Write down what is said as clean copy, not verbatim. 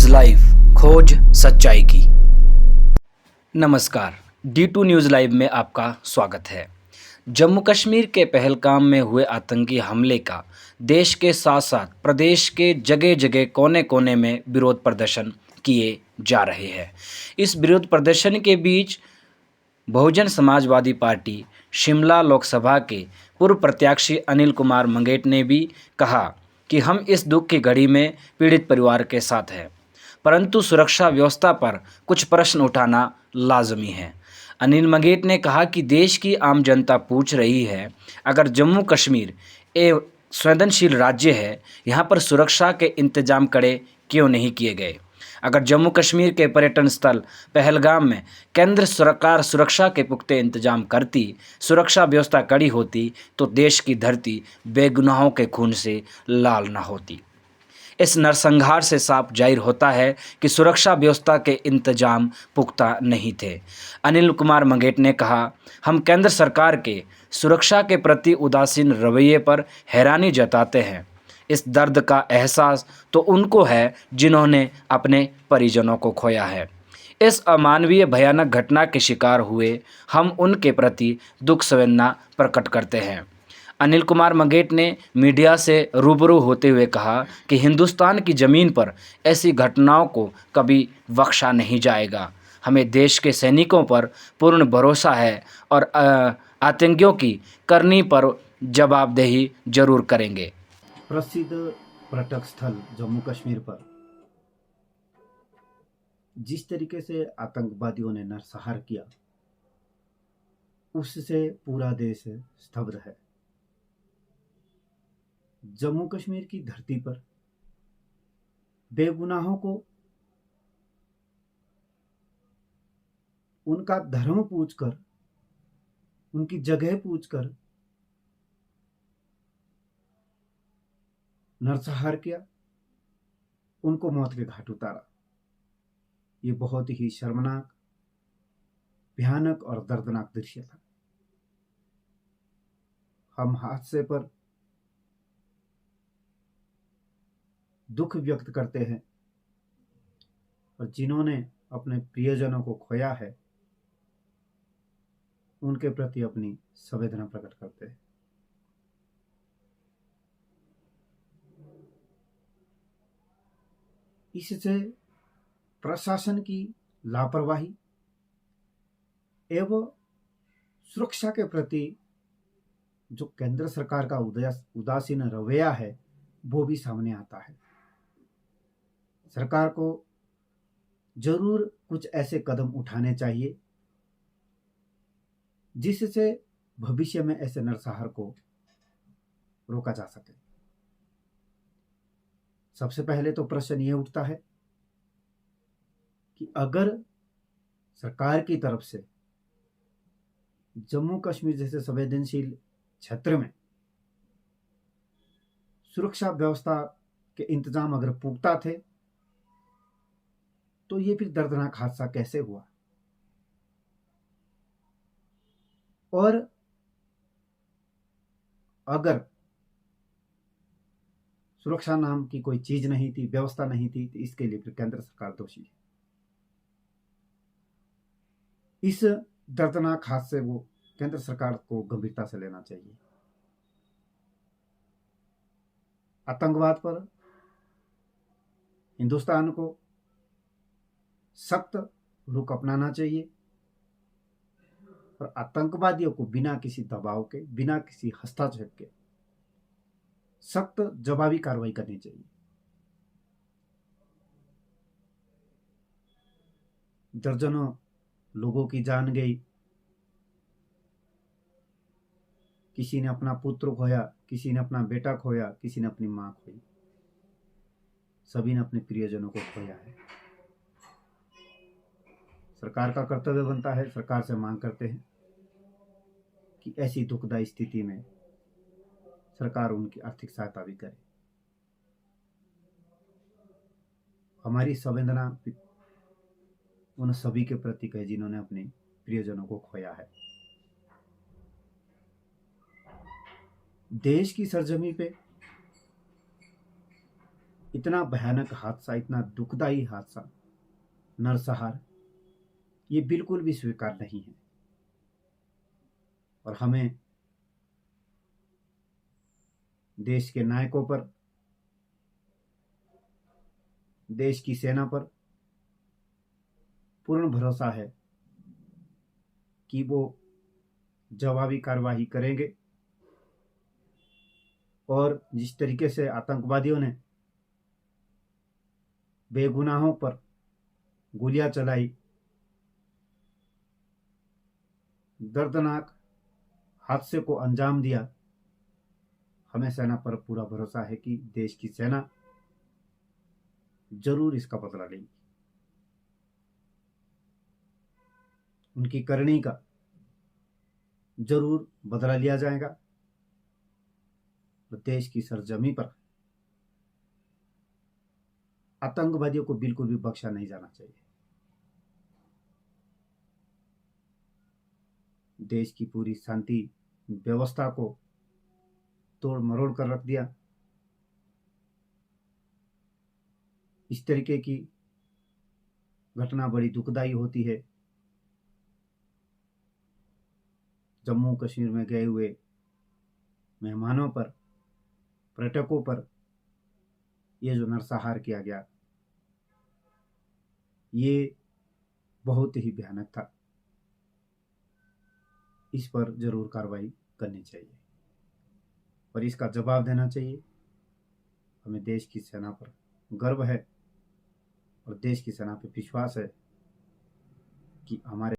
News live, खोज सच्चाई की। नमस्कार, D2 न्यूज़ लाइव में आपका स्वागत है। जम्मू कश्मीर के पहलगाम में हुए आतंकी हमले का देश के साथ साथ प्रदेश के जगह जगह कोने कोने में विरोध प्रदर्शन किए जा रहे हैं। इस विरोध प्रदर्शन के बीच बहुजन समाजवादी पार्टी शिमला लोकसभा के पूर्व प्रत्याशी अनिल कुमार मंगेट ने भी कहा कि हम इस दुख की घड़ी में पीड़ित परिवार के साथ हैं, परंतु सुरक्षा व्यवस्था पर कुछ प्रश्न उठाना लाजमी है। अनिल मंगेट ने कहा कि देश की आम जनता पूछ रही है, अगर जम्मू कश्मीर एक संवेदनशील राज्य है, यहाँ पर सुरक्षा के इंतजाम कड़े क्यों नहीं किए गए। अगर जम्मू कश्मीर के पर्यटन स्थल पहलगाम में केंद्र सरकार सुरक्षा के पुख्ते इंतजाम करती, सुरक्षा व्यवस्था कड़ी होती, तो देश की धरती बेगुनाहों के खून से लाल न होती। इस नरसंहार से साफ जाहिर होता है कि सुरक्षा व्यवस्था के इंतजाम पुख्ता नहीं थे। अनिल कुमार मंगेट ने कहा, हम केंद्र सरकार के सुरक्षा के प्रति उदासीन रवैये पर हैरानी जताते हैं। इस दर्द का एहसास तो उनको है जिन्होंने अपने परिजनों को खोया है। इस अमानवीय भयानक घटना के शिकार हुए हम उनके प्रति दुख संवेदना प्रकट करते हैं। अनिल कुमार मंगेट ने मीडिया से रूबरू होते हुए कहा कि हिंदुस्तान की ज़मीन पर ऐसी घटनाओं को कभी बख्शा नहीं जाएगा। हमें देश के सैनिकों पर पूर्ण भरोसा है और आतंकियों की करनी पर जवाबदेही जरूर करेंगे। प्रसिद्ध पर्यटक स्थल जम्मू कश्मीर पर जिस तरीके से आतंकवादियों ने नरसंहार किया, उससे पूरा देश स्तब्ध है। जम्मू कश्मीर की धरती पर बेगुनाहों को उनका धर्म पूछकर, उनकी जगह पूछकर नरसंहार किया, उनको मौत के घाट उतारा। ये बहुत ही शर्मनाक, भयानक और दर्दनाक दृश्य था। हम हादसे पर दुख व्यक्त करते हैं और जिन्होंने अपने प्रियजनों को खोया है, उनके प्रति अपनी संवेदना प्रकट करते हैं। इससे प्रशासन की लापरवाही एवं सुरक्षा के प्रति जो केंद्र सरकार का उदासीन रवैया है, वो भी सामने आता है। सरकार को जरूर कुछ ऐसे कदम उठाने चाहिए जिससे भविष्य में ऐसे नरसंहार को रोका जा सके। सबसे पहले तो प्रश्न ये उठता है कि अगर सरकार की तरफ से जम्मू कश्मीर जैसे संवेदनशील क्षेत्र में सुरक्षा व्यवस्था के इंतजाम अगर पुख्ता थे, तो ये फिर दर्दनाक हादसा कैसे हुआ। और अगर सुरक्षा नाम की कोई चीज नहीं थी, व्यवस्था नहीं थी, तो इसके लिए फिर केंद्र सरकार दोषी है। इस दर्दनाक हादसे को केंद्र सरकार को गंभीरता से लेना चाहिए। आतंकवाद पर हिंदुस्तान को सख्त रुख अपनाना चाहिए और आतंकवादियों को बिना किसी दबाव के, बिना किसी हस्तक्षेप के सख्त जवाबी कार्रवाई करनी चाहिए। दर्जनों लोगों की जान गई, किसी ने अपना पुत्र खोया, किसी ने अपना बेटा खोया, किसी ने अपनी मां खोई, सभी ने अपने प्रियजनों को खोया है। सरकार का कर्तव्य बनता है, सरकार से मांग करते हैं कि ऐसी दुखदायी स्थिति में सरकार उनकी आर्थिक सहायता भी करे। हमारी संवेदना उन सभी के प्रति है जिन्होंने अपने प्रियजनों को खोया है। देश की सरजमी पे इतना भयानक हादसा, इतना दुखदाई हादसा नरसंहार, ये बिल्कुल भी स्वीकार नहीं है। और हमें देश के नायकों पर, देश की सेना पर पूर्ण भरोसा है कि वो जवाबी कार्रवाई करेंगे। और जिस तरीके से आतंकवादियों ने बेगुनाहों पर गोलियां चलाई, दर्दनाक हादसे को अंजाम दिया, हमें सेना पर पूरा भरोसा है कि देश की सेना जरूर इसका बदला लेगी। उनकी करनी का जरूर बदला लिया जाएगा। तो देश की सरजमी पर आतंकवादियों को बिल्कुल भी बख्शा नहीं जाना चाहिए। देश की पूरी शांति व्यवस्था को तोड़ मरोड़ कर रख दिया। इस तरीके की घटना बड़ी दुखदाई होती है। जम्मू कश्मीर में गए हुए मेहमानों पर, पर्यटकों पर ये जो नरसंहार किया गया, ये बहुत ही भयानक था। इस पर जरूर कार्रवाई करनी चाहिए और इसका जवाब देना चाहिए। हमें देश की सेना पर गर्व है और देश की सेना पर विश्वास है कि हमारे